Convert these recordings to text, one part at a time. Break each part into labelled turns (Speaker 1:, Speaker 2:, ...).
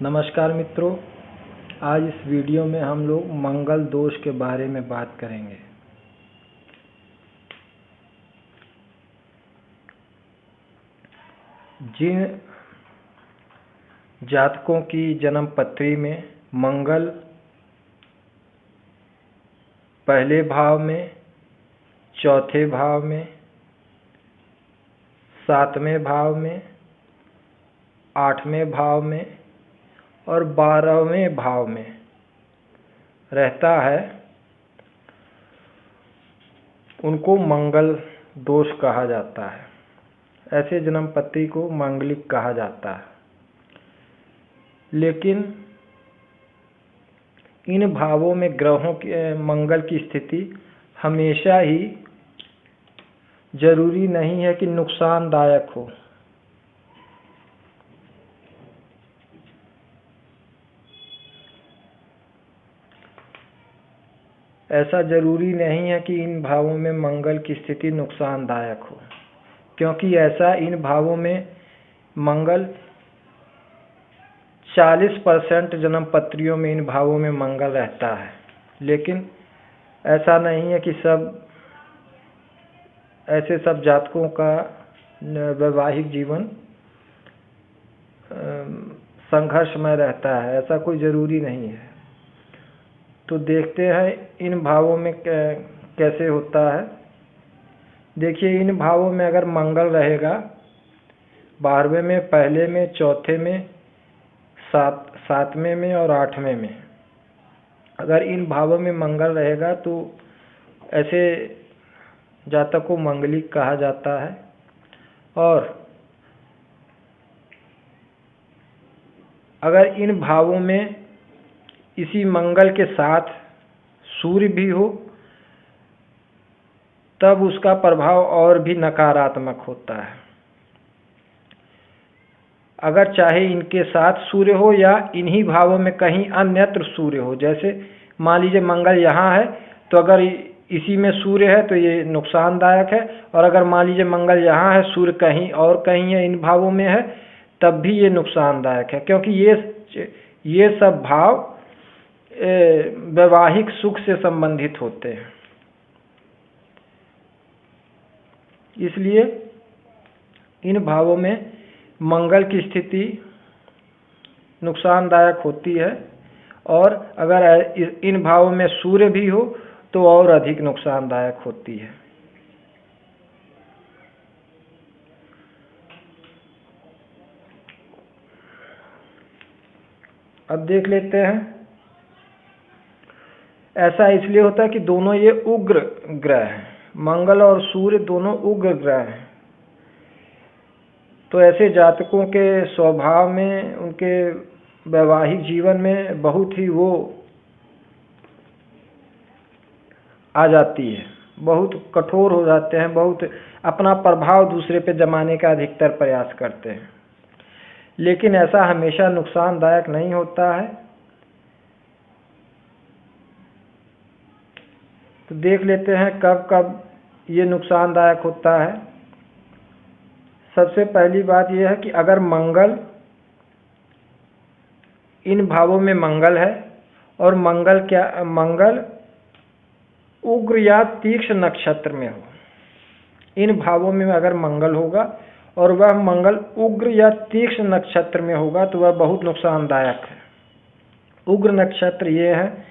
Speaker 1: नमस्कार मित्रों, आज इस वीडियो में हम लोग मंगल दोष के बारे में बात करेंगे। जिन जातकों की जन्म पत्री में मंगल पहले भाव में, चौथे भाव में, सातवें भाव में, आठवें भाव में और 12वें भाव में रहता है, उनको मंगल दोष कहा जाता है। ऐसे जन्म पत्री को मांगलिक कहा जाता है। लेकिन इन भावों में ग्रहों के मंगल की स्थिति हमेशा ही जरूरी नहीं है कि नुकसानदायक हो। ऐसा जरूरी नहीं है कि इन भावों में मंगल की स्थिति नुकसानदायक हो, क्योंकि ऐसा इन भावों में मंगल 40% जन्म पत्रियों में इन भावों में मंगल रहता है। लेकिन ऐसा नहीं है कि ऐसे सब जातकों का वैवाहिक जीवन संघर्षमय रहता है। ऐसा कोई ज़रूरी नहीं है। तो देखते हैं इन भावों में कैसे होता है। देखिए, इन भावों में अगर मंगल रहेगा 12वें में, पहले में, चौथे में, सातवें में और 8वें में, अगर इन भावों में मंगल रहेगा तो ऐसे जातक को मंगलिक कहा जाता है। और अगर इन भावों में इसी मंगल के साथ सूर्य भी हो तब उसका प्रभाव और भी नकारात्मक होता है। अगर चाहे इनके साथ सूर्य हो या इन्हीं भावों में कहीं अन्यत्र सूर्य हो, जैसे मान लीजिए मंगल यहाँ है तो अगर इसी में सूर्य है तो ये नुकसानदायक है, और अगर मान लीजिए मंगल यहाँ है, सूर्य कहीं और कहीं है, इन भावों में है, तब भी ये नुकसानदायक है, क्योंकि ये सब भाव वैवाहिक सुख से संबंधित होते हैं। इसलिए इन भावों में मंगल की स्थिति नुकसानदायक होती है, और अगर इन भावों में सूर्य भी हो तो और अधिक नुकसानदायक होती है। अब देख लेते हैं। ऐसा इसलिए होता है कि दोनों ये उग्र ग्रह हैं, मंगल और सूर्य दोनों उग्र ग्रह हैं। तो ऐसे जातकों के स्वभाव में, उनके वैवाहिक जीवन में बहुत ही वो आ जाती है, बहुत कठोर हो जाते हैं, बहुत अपना प्रभाव दूसरे पे जमाने का अधिकतर प्रयास करते हैं। लेकिन ऐसा हमेशा नुकसानदायक नहीं होता है। तो देख लेते हैं कब कब ये नुकसानदायक होता है। सबसे पहली बात यह है कि अगर मंगल, इन भावों में मंगल है और मंगल उग्र या तीक्ष्ण नक्षत्र में हो। इन भावों में अगर मंगल होगा और वह मंगल उग्र या तीक्ष्ण नक्षत्र में होगा तो वह बहुत नुकसानदायक है। उग्र नक्षत्र ये है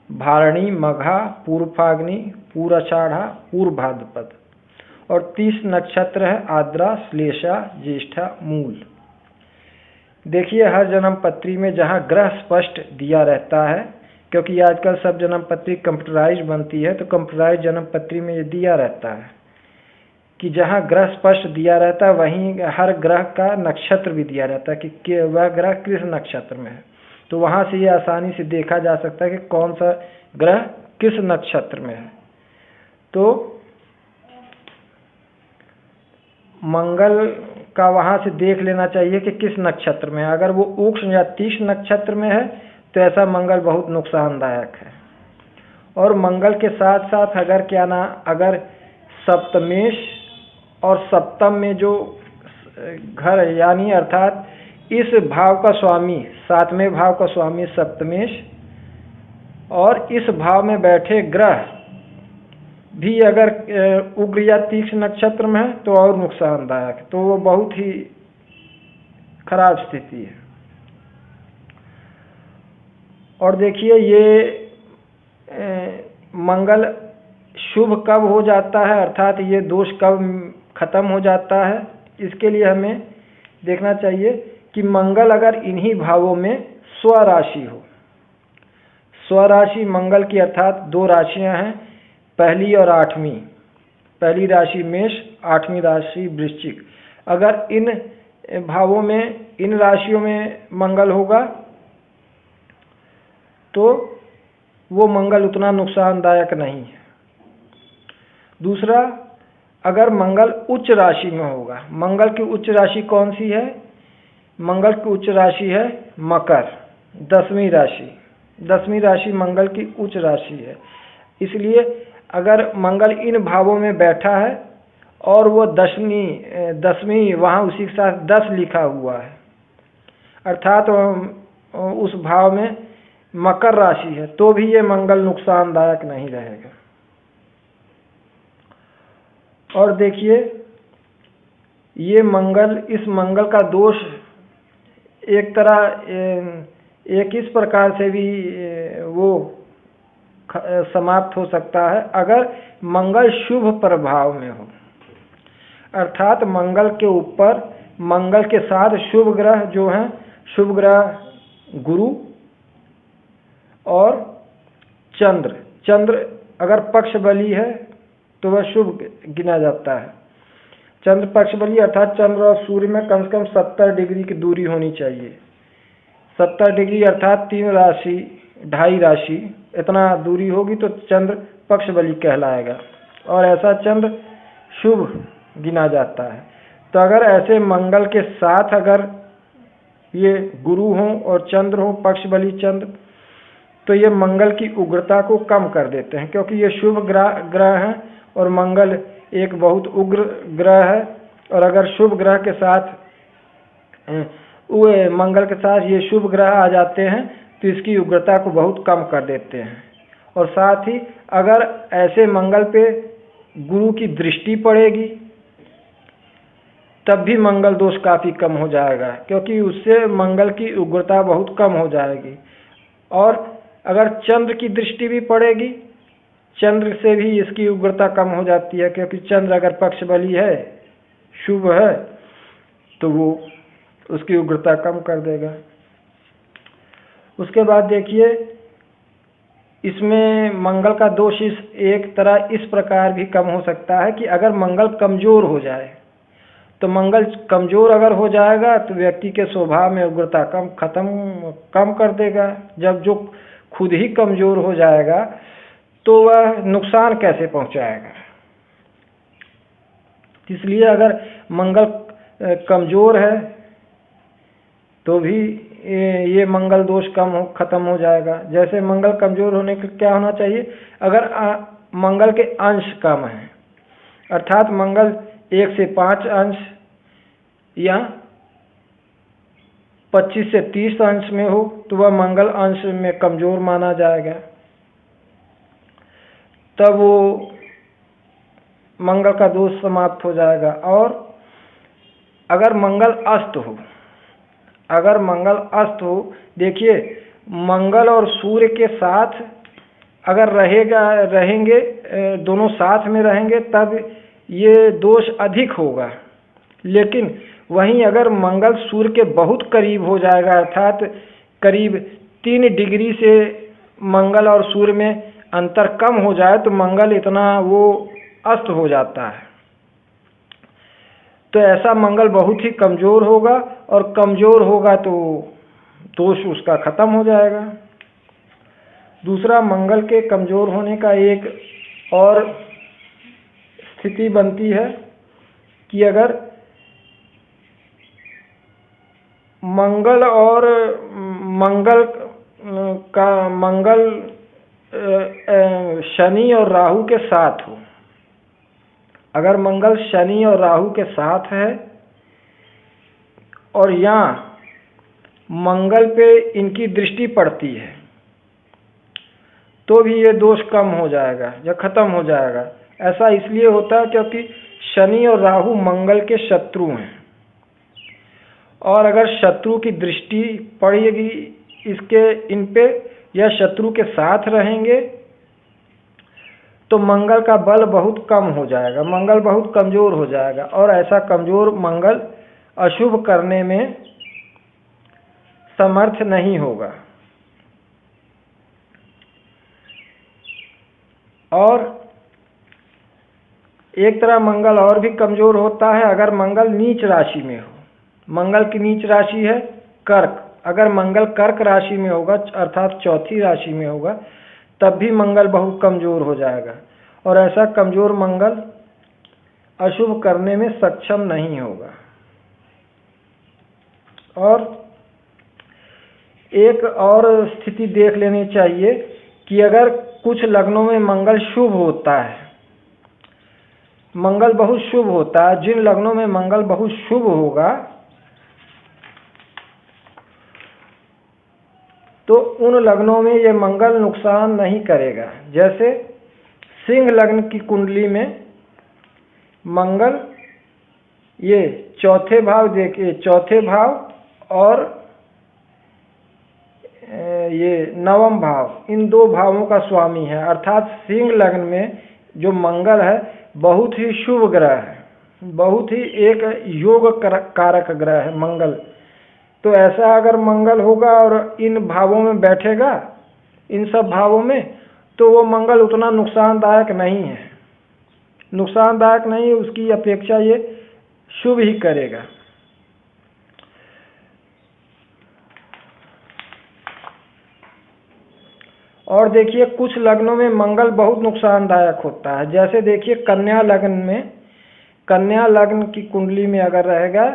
Speaker 1: भारणी, मघा, पूर्वफाग्नि, पूर्वाषाढ़ा, पूर्व भाद्रपद, और 30 नक्षत्र है आद्रा, श्लेषा, ज्येष्ठा, मूल। देखिए, हर जन्म पत्री में जहाँ ग्रह स्पष्ट दिया रहता है, क्योंकि आजकल सब जन्म पत्री कंप्यूटराइज बनती है, तो कंप्यूटराइज जन्म पत्री में ये दिया रहता है कि जहाँ ग्रह स्पष्ट दिया रहता है वहीं हर ग्रह का नक्षत्र भी दिया रहता है कि वह ग्रह किस नक्षत्र में है। तो वहाँ से ये आसानी से देखा जा सकता है कि कौन सा ग्रह किस नक्षत्र में है। तो मंगल का वहाँ से देख लेना चाहिए कि किस नक्षत्र में है। अगर वो उक्ष्ण या तीक्ष्ण नक्षत्र में है तो ऐसा मंगल बहुत नुकसानदायक है। और मंगल के साथ साथ अगर सप्तमेश और सप्तम में जो घर, यानी अर्थात इस भाव का स्वामी, 7वें भाव का स्वामी सप्तमेश, और इस भाव में बैठे ग्रह भी अगर उग्र या तीक्ष्ण नक्षत्र में है तो और नुकसानदायक, तो वो बहुत ही खराब स्थिति है। और देखिए ये मंगल शुभ कब हो जाता है, अर्थात ये दोष कब खत्म हो जाता है, इसके लिए हमें देखना चाहिए कि मंगल अगर इन्हीं भावों में स्वराशि हो। स्वराशि मंगल की अर्थात 2 राशियां हैं, पहली और 8वीं। पहली राशि मेष, 8वीं राशि वृश्चिक। अगर इन भावों में, इन राशियों में मंगल होगा तो वो मंगल उतना नुकसानदायक नहीं है। दूसरा, अगर मंगल उच्च राशि में होगा। मंगल की उच्च राशि कौन सी है? मंगल की उच्च राशि है मकर, 10वीं राशि। 10वीं राशि मंगल की उच्च राशि है। इसलिए अगर मंगल इन भावों में बैठा है और वो 10वीं वहाँ उसी के साथ 10 लिखा हुआ है, अर्थात उस भाव में मकर राशि है, तो भी ये मंगल नुकसानदायक नहीं रहेगा। और देखिए ये मंगल, इस मंगल का दोष एक तरह एक इस प्रकार से भी वो समाप्त हो सकता है अगर मंगल शुभ प्रभाव में हो, अर्थात मंगल के ऊपर, मंगल के साथ शुभ ग्रह जो हैं, शुभ ग्रह गुरु और चंद्र। चंद्र अगर पक्ष बली है तो वह शुभ गिना जाता है। चंद्र पक्ष बली अर्थात चंद्र और सूर्य में कम से कम 70 डिग्री की दूरी होनी चाहिए। 70 डिग्री अर्थात 3 राशि, 2.5 राशि, इतना दूरी होगी तो चंद्र पक्ष बली कहलाएगा और ऐसा चंद्र शुभ गिना जाता है। तो अगर ऐसे मंगल के साथ अगर ये गुरु हों और चंद्र हो, पक्ष बली चंद्र, तो ये मंगल की उग्रता को कम कर देते हैं, क्योंकि ये शुभ ग्रह हैं और मंगल एक बहुत उग्र ग्रह है। और अगर शुभ ग्रह के साथ, मंगल के साथ ये शुभ ग्रह आ जाते हैं तो इसकी उग्रता को बहुत कम कर देते हैं। और साथ ही अगर ऐसे मंगल पे गुरु की दृष्टि पड़ेगी तब भी मंगल दोष काफ़ी कम हो जाएगा, क्योंकि उससे मंगल की उग्रता बहुत कम हो जाएगी। और अगर चंद्र की दृष्टि भी पड़ेगी, चंद्र से भी इसकी उग्रता कम हो जाती है, क्योंकि चंद्र अगर पक्ष बली है, शुभ है, तो वो उसकी उग्रता कम कर देगा। उसके बाद देखिए इसमें मंगल का दोष एक तरह इस प्रकार भी कम हो सकता है कि अगर मंगल कमजोर हो जाए, तो मंगल कमजोर अगर हो जाएगा तो व्यक्ति के स्वभाव में उग्रता कम कर देगा। जब जो खुद ही कमजोर हो जाएगा तो वह नुकसान कैसे पहुंचाएगा। इसलिए अगर मंगल कमजोर है तो भी ये मंगल दोष खत्म हो जाएगा। जैसे मंगल कमजोर होने के क्या होना चाहिए, अगर मंगल के अंश कम हैं, अर्थात मंगल 1 से 5 अंश या 25 से 30 अंश में हो तो वह मंगल अंश में कमजोर माना जाएगा, तब वो मंगल का दोष समाप्त हो जाएगा। और अगर मंगल अस्त हो, अगर मंगल अस्त हो, देखिए मंगल और सूर्य के साथ अगर रहेंगे, दोनों साथ में रहेंगे तब ये दोष अधिक होगा। लेकिन वहीं अगर मंगल सूर्य के बहुत करीब हो जाएगा, अर्थात करीब 3 डिग्री से मंगल और सूर्य में अंतर कम हो जाए तो मंगल इतना वो अस्त हो जाता है, तो ऐसा मंगल बहुत ही कमजोर होगा, और कमजोर होगा तो दोष उसका खत्म हो जाएगा। दूसरा, मंगल के कमजोर होने का एक और स्थिति बनती है कि अगर मंगल शनि और राहु के साथ हो, अगर मंगल शनि और राहु के साथ है और यहाँ मंगल पे इनकी दृष्टि पड़ती है तो भी ये दोष कम हो जाएगा या खत्म हो जाएगा। ऐसा इसलिए होता है क्योंकि शनि और राहु मंगल के शत्रु हैं, और अगर शत्रु की दृष्टि पड़ेगी इन पे या शत्रु के साथ रहेंगे तो मंगल का बल बहुत कम हो जाएगा, मंगल बहुत कमजोर हो जाएगा, और ऐसा कमजोर मंगल अशुभ करने में समर्थ नहीं होगा। और एक तरह मंगल और भी कमजोर होता है अगर मंगल नीच राशि में हो। मंगल की नीच राशि है कर्क, अगर मंगल कर्क राशि में होगा अर्थात चौथी राशि में होगा तब भी मंगल बहुत कमजोर हो जाएगा, और ऐसा कमजोर मंगल अशुभ करने में सक्षम नहीं होगा। और एक और स्थिति देख लेनी चाहिए कि अगर कुछ लग्नों में मंगल शुभ होता है, मंगल बहुत शुभ होता है, जिन लग्नों में मंगल बहुत शुभ होगा तो उन लग्नों में ये मंगल नुकसान नहीं करेगा। जैसे सिंह लग्न की कुंडली में मंगल ये चौथे भाव, देखिए चौथे भाव और ये नवम भाव, इन दो भावों का स्वामी है, अर्थात सिंह लग्न में जो मंगल है बहुत ही शुभ ग्रह है, बहुत ही एक योग कारक ग्रह है मंगल। तो ऐसा अगर मंगल होगा और इन भावों में बैठेगा, इन सब भावों में, तो वो मंगल उतना नुकसानदायक नहीं है, नुकसानदायक नहीं, उसकी अपेक्षा ये शुभ ही करेगा। और देखिए कुछ लग्नों में मंगल बहुत नुकसानदायक होता है। जैसे देखिए कन्या लग्न में, कन्या लग्न की कुंडली में अगर रहेगा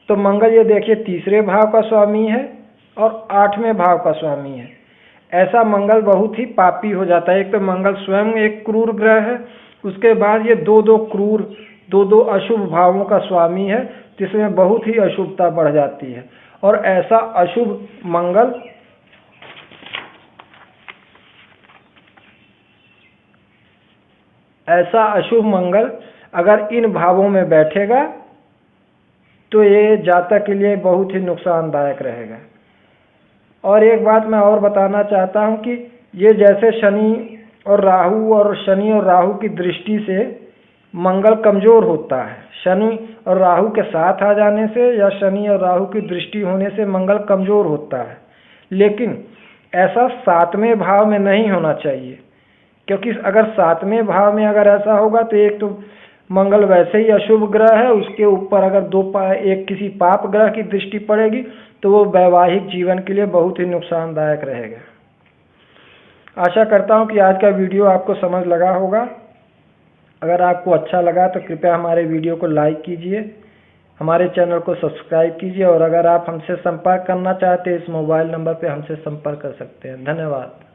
Speaker 1: तो मंगल ये देखिए तीसरे भाव का स्वामी है और आठवें भाव का स्वामी है। ऐसा मंगल बहुत ही पापी हो जाता है। एक तो मंगल स्वयं एक क्रूर ग्रह है, उसके बाद ये दो क्रूर, दो अशुभ भावों का स्वामी है, जिसमें बहुत ही अशुभता बढ़ जाती है। और ऐसा अशुभ मंगल अगर इन भावों में बैठेगा तो ये जातक के लिए बहुत ही नुकसानदायक रहेगा। और एक बात मैं और बताना चाहता हूं कि ये जैसे शनि और राहु की दृष्टि से मंगल कमजोर होता है, शनि और राहु के साथ आ जाने से या शनि और राहु की दृष्टि होने से मंगल कमजोर होता है, लेकिन ऐसा सातवें भाव में नहीं होना चाहिए, क्योंकि अगर सातवें भाव में अगर ऐसा होगा तो एक तो मंगल वैसे ही अशुभ ग्रह है, उसके ऊपर अगर एक किसी पाप ग्रह की दृष्टि पड़ेगी तो वो वैवाहिक जीवन के लिए बहुत ही नुकसानदायक रहेगा। आशा करता हूँ कि आज का वीडियो आपको समझ लगा होगा। अगर आपको अच्छा लगा तो कृपया हमारे वीडियो को लाइक कीजिए, हमारे चैनल को सब्सक्राइब कीजिए, और अगर आप हमसे संपर्क करना चाहते हैं इस मोबाइल नंबर पर हमसे संपर्क कर सकते हैं। धन्यवाद।